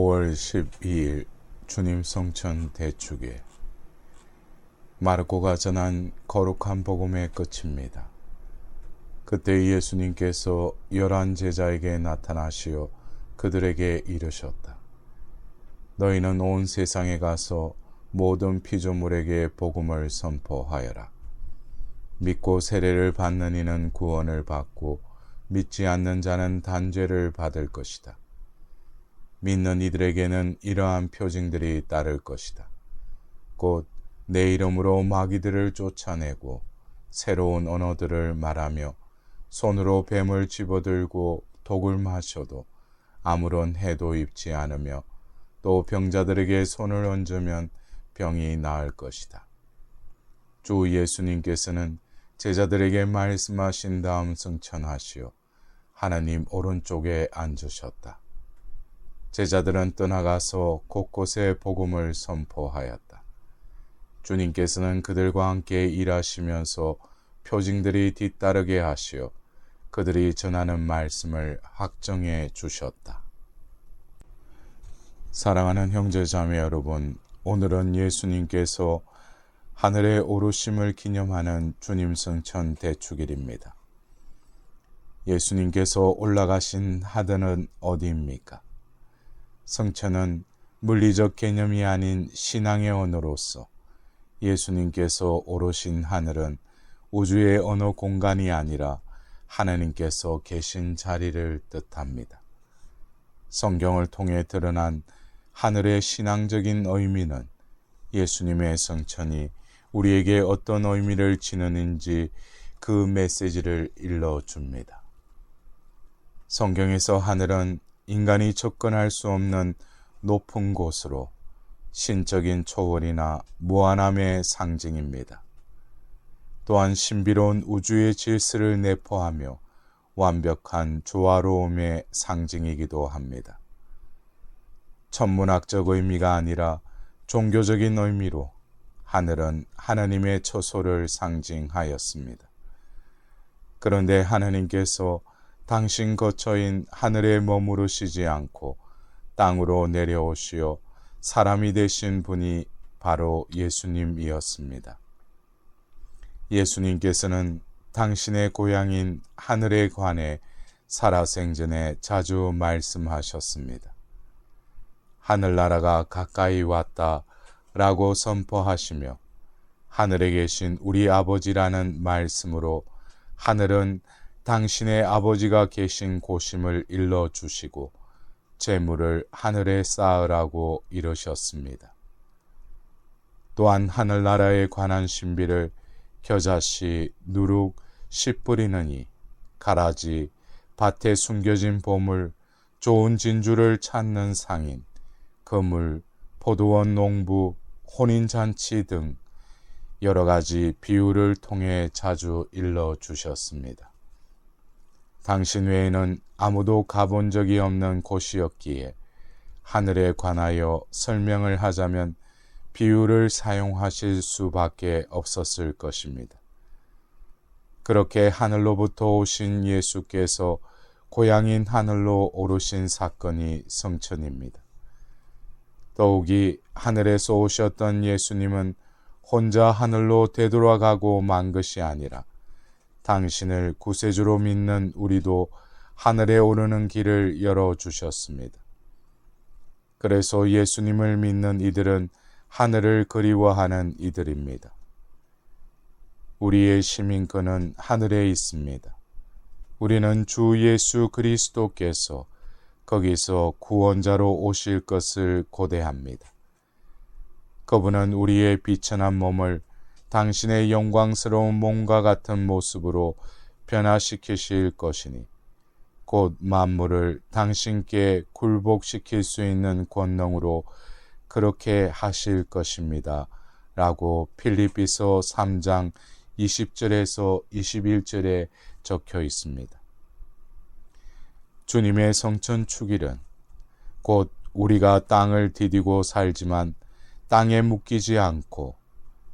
5월 12일 주님 성천 대축일, 마르코가 전한 거룩한 복음의 끝입니다. 그때 예수님께서 11 제자에게 나타나시어 그들에게 이르셨다. 너희는 온 세상에 가서 모든 피조물에게 복음을 선포하여라. 믿고 세례를 받는 이는 구원을 받고 믿지 않는 자는 단죄를 받을 것이다. 믿는 이들에게는 이러한 표징들이 따를 것이다. 곧 내 이름으로 마귀들을 쫓아내고 새로운 언어들을 말하며 손으로 뱀을 집어들고 독을 마셔도 아무런 해도 입지 않으며 또 병자들에게 손을 얹으면 병이 나을 것이다. 주 예수님께서는 제자들에게 말씀하신 다음 승천하시어 하나님 오른쪽에 앉으셨다. 제자들은 떠나가서 곳곳에 복음을 선포하였다. 주님께서는 그들과 함께 일하시면서 표징들이 뒤따르게 하시어 그들이 전하는 말씀을 확정해 주셨다. 사랑하는 형제자매 여러분, 오늘은 예수님께서 하늘에 오르심을 기념하는 주님 성천 대축일입니다. 예수님께서 올라가신 하늘은 어디입니까? 성천은 물리적 개념이 아닌 신앙의 언어로서 예수님께서 오르신 하늘은 우주의 어느 공간이 아니라 하나님께서 계신 자리를 뜻합니다. 성경을 통해 드러난 하늘의 신앙적인 의미는 예수님의 성천이 우리에게 어떤 의미를 지니는지 그 메시지를 일러줍니다. 성경에서 하늘은 인간이 접근할 수 없는 높은 곳으로 신적인 초월이나 무한함의 상징입니다. 또한 신비로운 우주의 질서를 내포하며 완벽한 조화로움의 상징이기도 합니다. 천문학적 의미가 아니라 종교적인 의미로 하늘은 하나님의 처소를 상징하였습니다. 그런데 하나님께서 당신 거처인 하늘에 머무르시지 않고 땅으로 내려오시어 사람이 되신 분이 바로 예수님이었습니다. 예수님께서는 당신의 고향인 하늘에 관해 살아생전에 자주 말씀하셨습니다. 하늘나라가 가까이 왔다 라고 선포하시며 하늘에 계신 우리 아버지라는 말씀으로 하늘은 당신의 아버지가 계신 곳임을 일러주시고 재물을 하늘에 쌓으라고 이르셨습니다. 또한 하늘나라에 관한 신비를 겨자씨, 누룩, 씨 뿌리느니, 가라지, 밭에 숨겨진 보물, 좋은 진주를 찾는 상인, 거물, 포도원 농부, 혼인잔치 등 여러 가지 비유를 통해 자주 일러주셨습니다. 당신 외에는 아무도 가본 적이 없는 곳이었기에 하늘에 관하여 설명을 하자면 비유를 사용하실 수밖에 없었을 것입니다. 그렇게 하늘로부터 오신 예수께서 고향인 하늘로 오르신 사건이 성천입니다. 더욱이 하늘에서 오셨던 예수님은 혼자 하늘로 되돌아가고 만 것이 아니라 당신을 구세주로 믿는 우리도 하늘에 오르는 길을 열어주셨습니다. 그래서 예수님을 믿는 이들은 하늘을 그리워하는 이들입니다. 우리의 시민권은 하늘에 있습니다. 우리는 주 예수 그리스도께서 거기서 구원자로 오실 것을 고대합니다. 그분은 우리의 비천한 몸을 당신의 영광스러운 몸과 같은 모습으로 변화시키실 것이니 곧 만물을 당신께 굴복시킬 수 있는 권능으로 그렇게 하실 것입니다. 라고 필립비서 3장 20절에서 21절에 적혀 있습니다. 주님의 성천 축일은 곧 우리가 땅을 디디고 살지만 땅에 묶이지 않고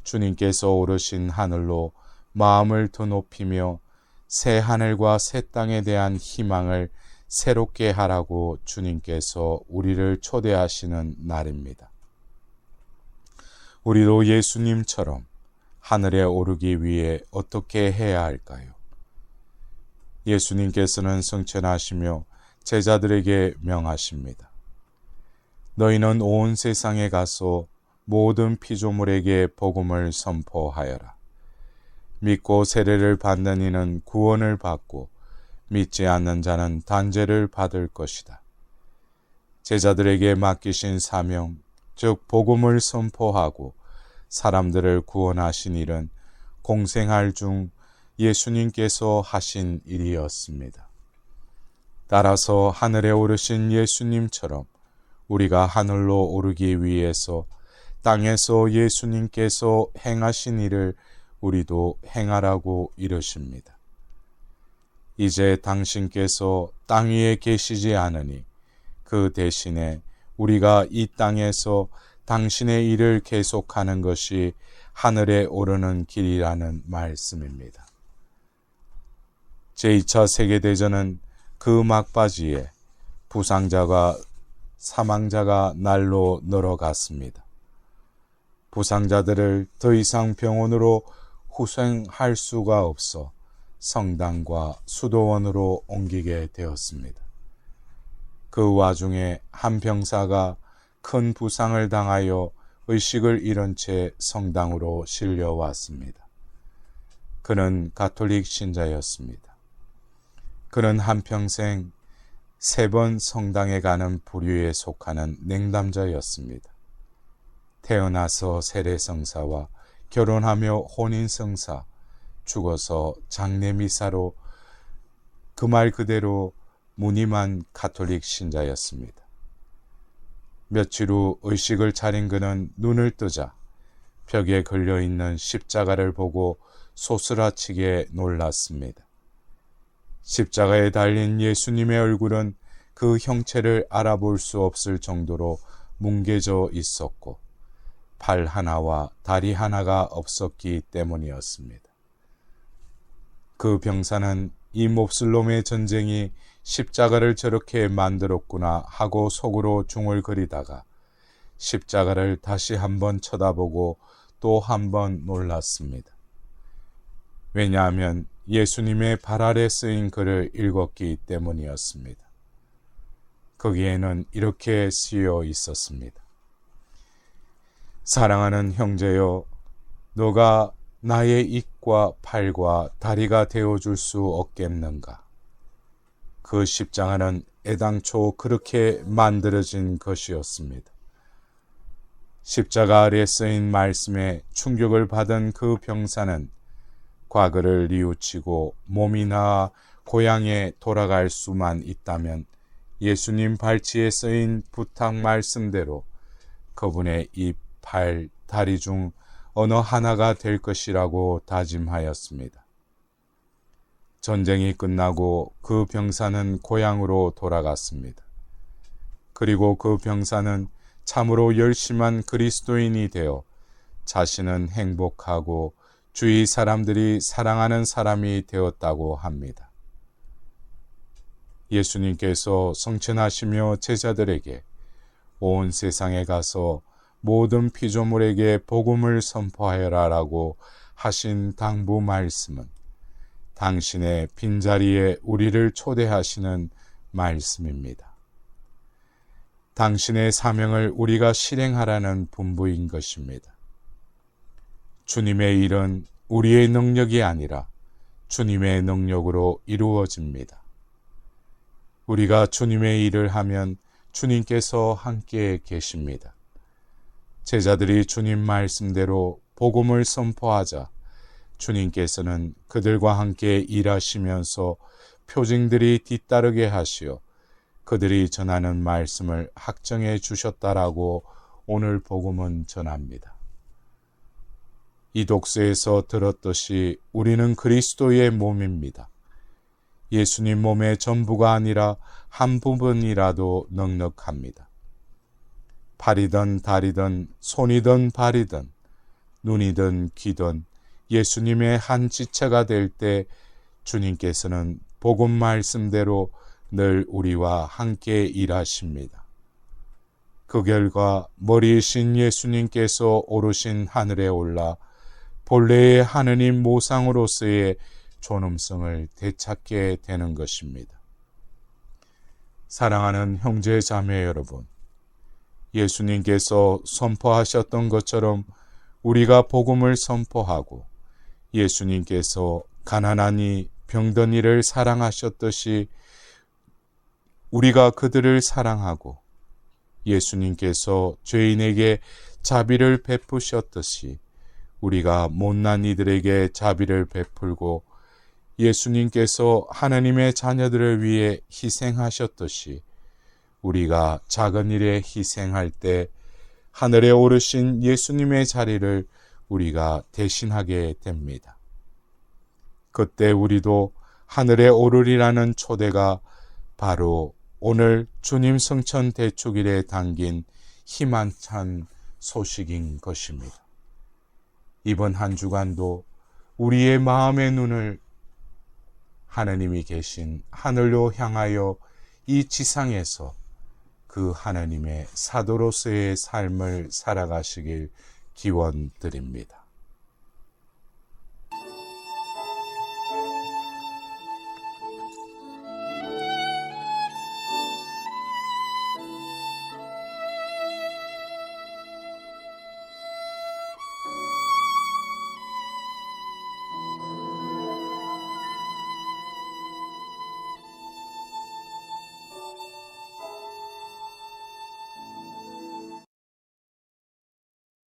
주님께서 오르신 하늘로 마음을 더 높이며 새 하늘과 새 땅에 대한 희망을 새롭게 하라고 주님께서 우리를 초대하시는 날입니다. 우리도 예수님처럼 하늘에 오르기 위해 어떻게 해야 할까요? 예수님께서는 성천하시며 제자들에게 명하십니다. 너희는 온 세상에 가서 모든 피조물에게 복음을 선포하여라. 믿고 세례를 받는 이는 구원을 받고 믿지 않는 자는 단죄를 받을 것이다. 제자들에게 맡기신 사명, 즉 복음을 선포하고 사람들을 구원하신 일은 공생활 중 예수님께서 하신 일이었습니다. 따라서 하늘에 오르신 예수님처럼 우리가 하늘로 오르기 위해서 땅에서 예수님께서 행하신 일을 우리도 행하라고 이르십니다. 이제 당신께서 땅 위에 계시지 않으니 그 대신에 우리가 이 땅에서 당신의 일을 계속하는 것이 하늘에 오르는 길이라는 말씀입니다. 제2차 세계대전은 그 막바지에 부상자가 사망자가 날로 늘어갔습니다. 부상자들을 더 이상 병원으로 후생할 수가 없어 성당과 수도원으로 옮기게 되었습니다. 그 와중에 한 병사가 큰 부상을 당하여 의식을 잃은 채 성당으로 실려왔습니다. 그는 가톨릭 신자였습니다. 그는 한평생 3번 성당에 가는 부류에 속하는 냉담자였습니다. 태어나서 세례성사와 결혼하며 혼인성사, 죽어서 장례미사로 그 말 그대로 무늬만 가톨릭 신자였습니다. 며칠 후 의식을 차린 그는 눈을 뜨자 벽에 걸려있는 십자가를 보고 소스라치게 놀랐습니다. 십자가에 달린 예수님의 얼굴은 그 형체를 알아볼 수 없을 정도로 뭉개져 있었고 발 하나와 다리 하나가 없었기 때문이었습니다. 그 병사는 이 몹쓸놈의 전쟁이 십자가를 저렇게 만들었구나 하고 속으로 중얼거리다가 십자가를 다시 한번 쳐다보고 또 한번 놀랐습니다. 왜냐하면 예수님의 발 아래 쓰인 글을 읽었기 때문이었습니다. 거기에는 이렇게 쓰여 있었습니다. 사랑하는 형제여, 너가 나의 입과 팔과 다리가 되어줄 수 없겠는가? 그 십자가는 애당초 그렇게 만들어진 것이었습니다. 십자가 아래 쓰인 말씀에 충격을 받은 그 병사는 과거를 뉘우치고 몸이 나아 고향에 돌아갈 수만 있다면 예수님 발치에 쓰인 부탁 말씀대로 그분의 입, 발, 다리 중 어느 하나가 될 것이라고 다짐하였습니다. 전쟁이 끝나고 그 병사는 고향으로 돌아갔습니다. 그리고 그 병사는 참으로 열심한 그리스도인이 되어 자신은 행복하고 주위 사람들이 사랑하는 사람이 되었다고 합니다. 예수님께서 성천하시며 제자들에게 온 세상에 가서 모든 피조물에게 복음을 선포하여라라고 하신 당부 말씀은 당신의 빈자리에 우리를 초대하시는 말씀입니다. 당신의 사명을 우리가 실행하라는 분부인 것입니다. 주님의 일은 우리의 능력이 아니라 주님의 능력으로 이루어집니다. 우리가 주님의 일을 하면 주님께서 함께 계십니다. 제자들이 주님 말씀대로 복음을 선포하자 주님께서는 그들과 함께 일하시면서 표징들이 뒤따르게 하시어 그들이 전하는 말씀을 확정해 주셨다라고 오늘 복음은 전합니다. 이 독서에서 들었듯이 우리는 그리스도의 몸입니다. 예수님 몸의 전부가 아니라 한 부분이라도 넉넉합니다. 팔이든 다리든 손이든 발이든 눈이든 귀든 예수님의 한 지체가 될 때 주님께서는 복음 말씀대로 늘 우리와 함께 일하십니다. 그 결과 머리이신 예수님께서 오르신 하늘에 올라 본래의 하느님 모상으로서의 존엄성을 되찾게 되는 것입니다. 사랑하는 형제 자매 여러분, 예수님께서 선포하셨던 것처럼 우리가 복음을 선포하고 예수님께서 가난하니 병든 이를 사랑하셨듯이 우리가 그들을 사랑하고 예수님께서 죄인에게 자비를 베푸셨듯이 우리가 못난 이들에게 자비를 베풀고 예수님께서 하나님의 자녀들을 위해 희생하셨듯이 우리가 작은 일에 희생할 때 하늘에 오르신 예수님의 자리를 우리가 대신하게 됩니다. 그때 우리도 하늘에 오르리라는 초대가 바로 오늘 주님 성천 대축일에 담긴 희망찬 소식인 것입니다. 이번 한 주간도 우리의 마음의 눈을 하나님이 계신 하늘로 향하여 이 지상에서 그 하나님의 사도로서의 삶을 살아가시길 기원드립니다.